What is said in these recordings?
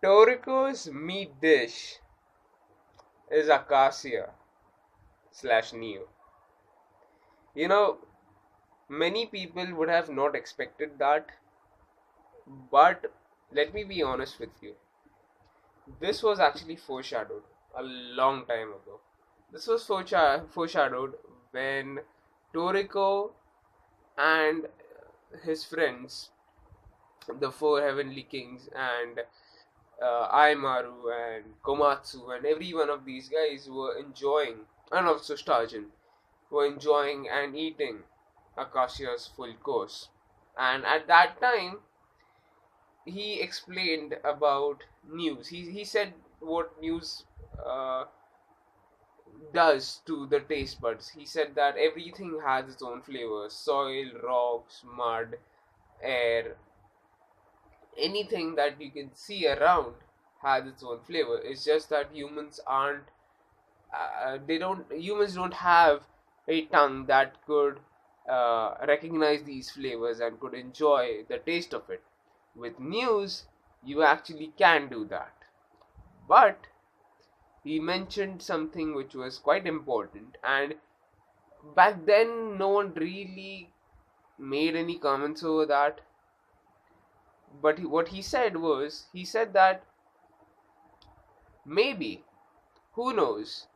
Toriko's meat dish is Acacia slash Neo. You know, many people would have not expected that, but let me be honest with you. This was actually foreshadowed a long time ago. This was foreshadowed when Toriko and his friends, the four heavenly kings, and Aimaru and Komatsu, and every one of these guys were enjoying, and also Sturgeon, were enjoying and eating Akashia's full course. And at that time, he explained about news. He said what news uh, does to the taste buds. He said that everything has its own flavors: soil, rocks, mud, air, anything that you can see around has its own flavor. It's just that humans aren't, humans don't have a tongue that could recognize these flavors and could enjoy the taste of it. With news, you actually can do that. But he mentioned something which was quite important, and back then no one really made any comments over that. But what he said was, he said that maybe, who knows,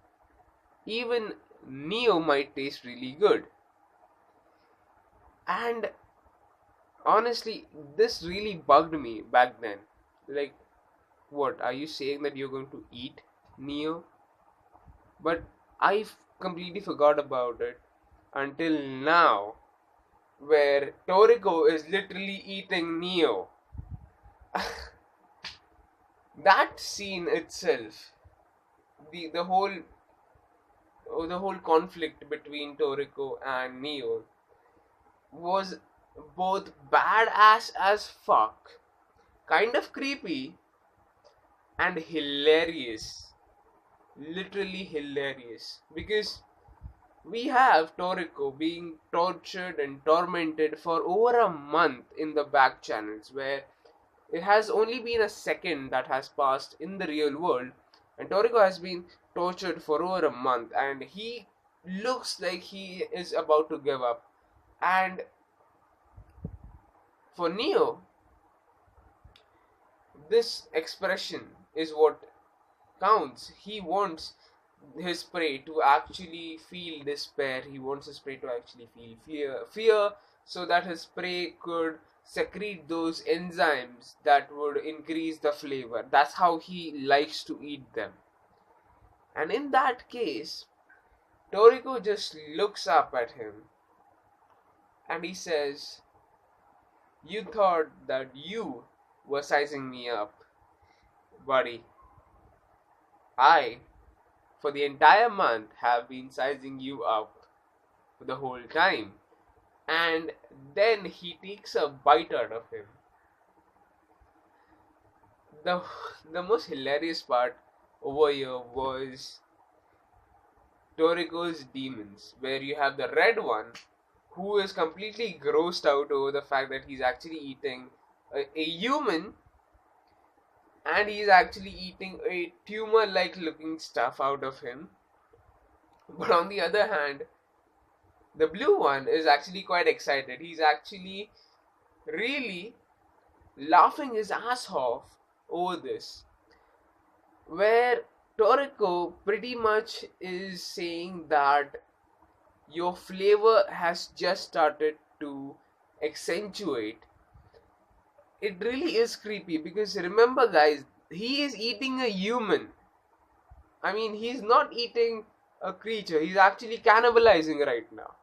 even Neo might taste really good. And honestly, this really bugged me back then. Like, what, are you saying that you're going to eat Neo? But I completely forgot about it until now, where Toriko is literally eating Neo. That scene itself, the whole the whole conflict between Toriko and Neo was both badass as fuck, kind of creepy, and hilarious. Literally hilarious. Because we have Toriko being tortured and tormented for over a month in the back channels, where it has only been a second that has passed in the real world, and Toriko has been tortured for over a month, and he looks like he is about to give up. And for Neo, this expression is what counts. He wants his prey to actually feel despair. He wants his prey to actually feel fear, so that his prey could secrete those enzymes that would increase the flavor. That's how he likes to eat them. And in that case, Toriko just looks up at him and he says, "You thought that you were sizing me up, buddy. I, for the entire month, have been sizing you up for the whole time." And then he takes a bite out of him. The, the most hilarious part over here was Toriko's demons, where you have the red one who is completely grossed out over the fact that he's actually eating a human, and he's actually eating a tumor like looking stuff out of him. But on the other hand, the blue one is actually quite excited. He's actually really laughing his ass off over this. Where Toriko pretty much is saying that your flavor has just started to accentuate. It really is creepy because remember, guys, he is eating a human. I mean, he's not eating a creature, he's actually cannibalizing right now.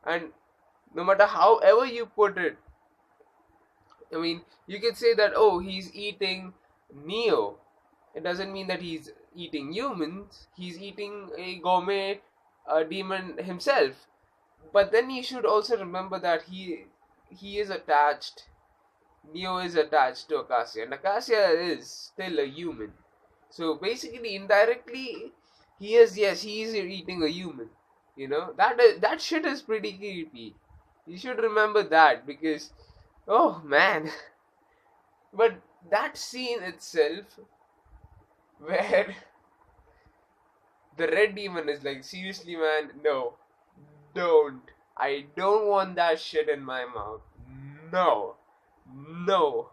And no matter however you put it, I mean, you could say that, oh, he's eating Neo. It doesn't mean that he's eating humans, he's eating a gourmet demon himself. But then you should also remember that he is attached. Neo is attached to Acacia, and Acacia is still a human. So basically, indirectly, he is eating a human. You know that shit is pretty creepy. You should remember that because, oh man. But that scene itself, where the red demon is like, seriously, man, no, don't. I don't want that shit in my mouth. No, no,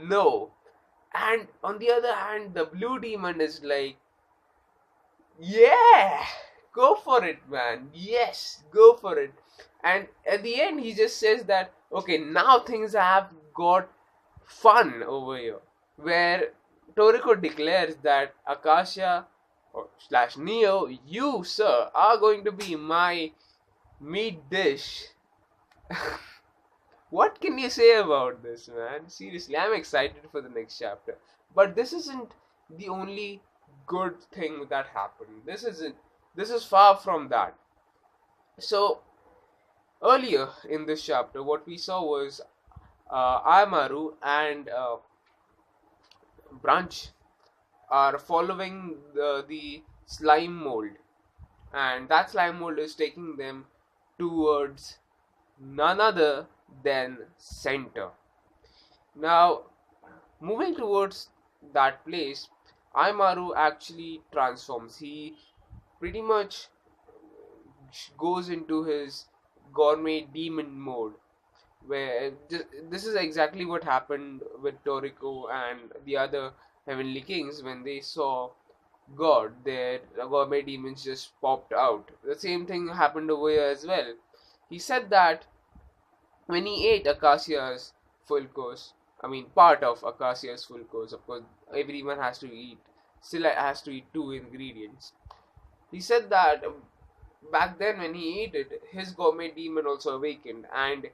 no. And on the other hand, the blue demon is like, yeah, go for it, man. Yes, go for it. And at the end, he just says that, okay, now things have got fun over here. Where Toriko declares that Akasha or slash Neo, you, sir, are going to be my meat dish. What can you say about this, man? Seriously, I'm excited for the next chapter. But this isn't the only good thing that happened. This isn't. This is far from that. So earlier in this chapter, what we saw was Amaru and Branch are following the slime mold, and that slime mold is taking them towards none other than center. Now, moving towards that place, Aimaru actually transforms. He pretty much goes into his gourmet demon mode, where this is exactly what happened with Toriko and the other heavenly kings when they saw God. Their gourmet demons just popped out. The same thing happened over here as well. He said that when he ate Acacia's full course, I mean part of Acacia's full course, of course everyone has to eat, still has to eat two ingredients. He said that back then when he ate it, his gourmet demon also awakened, and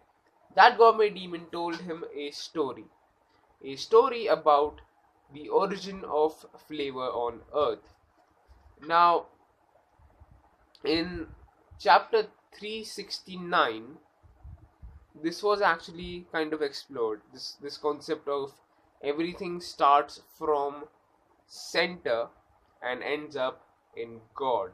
that gourmet demon told him a story about the origin of flavor on earth. Now, in chapter 369, this was actually kind of explored. This concept of everything starts from center and ends up in God.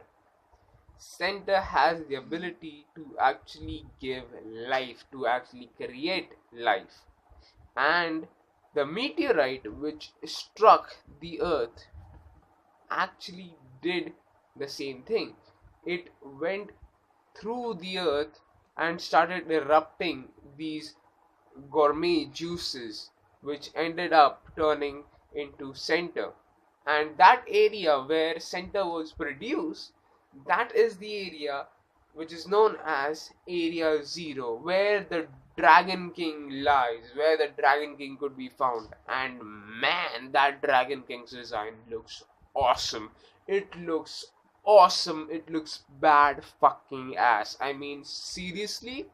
Center has the ability to actually give life, to actually create life. And the meteorite which struck the earth actually did the same thing. It went through the earth and started erupting these gourmet juices, which ended up turning into center. And that area where center was produced, that is the area which is known as Area Zero, where the Dragon King lies, where the Dragon King could be found. And man, that Dragon King's design looks awesome. It looks awesome. It looks bad fucking ass. I mean, seriously,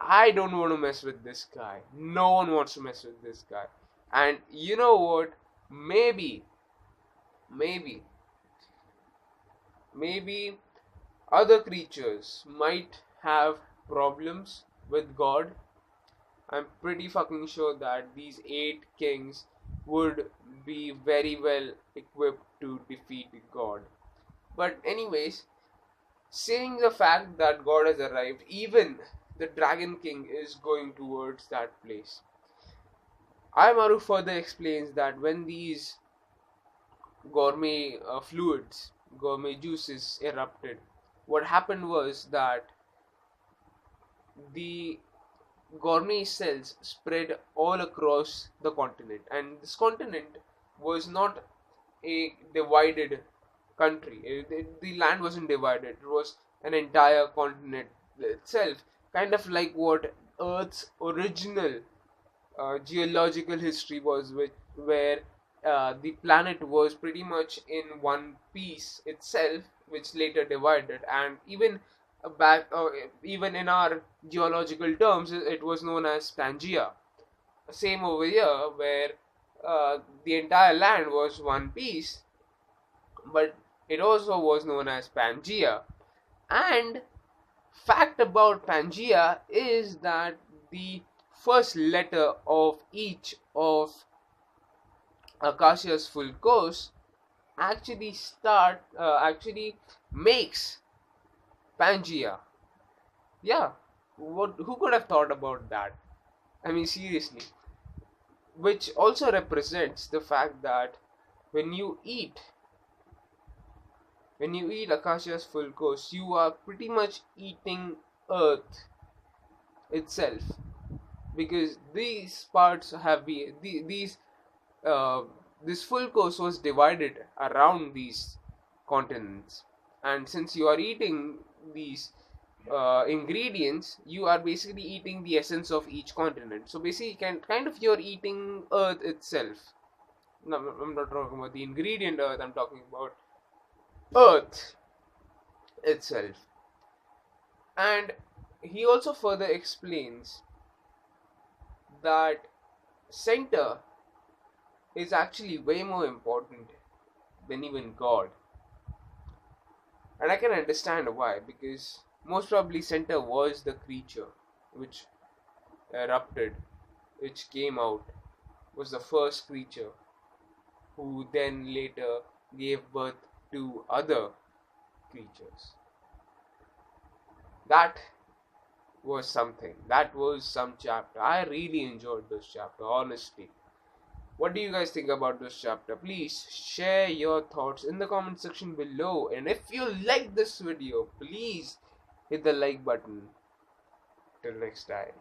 I don't want to mess with this guy. No one wants to mess with this guy. And you know what? Maybe, maybe, maybe other creatures might have problems with God. I'm pretty fucking sure that these 8 kings would be very well equipped to defeat God. But anyways, saying the fact that God has arrived, even the Dragon King is going towards that place. Aimaru further explains that when these gourmet fluids, gourmet juices erupted, what happened was that the gourmet cells spread all across the continent, and this continent was not a divided country. The land wasn't divided, it was an entire continent itself, kind of like what Earth's original geological history was, where the planet was pretty much in one piece itself, which later divided. And even even in our geological terms, it was known as Pangea. Same over here, where the entire land was one piece, but it also was known as Pangea. And fact about Pangea is that the first letter of each of Akasha's full course actually makes Pangea. Yeah, who could have thought about that? I mean, seriously, which also represents the fact that when you eat Akasha's full course, you are pretty much eating Earth itself, because these parts have been uh, this full course was divided around these continents, and since you are eating these ingredients, you are basically eating the essence of each continent. So basically, kind of you're eating Earth itself. No, I'm not talking about the ingredient Earth. I'm talking about Earth itself. And he also further explains that center is actually way more important than even God. And I can understand why, because most probably center was the creature which erupted, which came out, was the first creature who then later gave birth to other creatures. That was something. That was some chapter. I really enjoyed this chapter, honestly. What do you guys think about this chapter? Please share your thoughts in the comment section below. And if you like this video, please hit the like button. Till next time.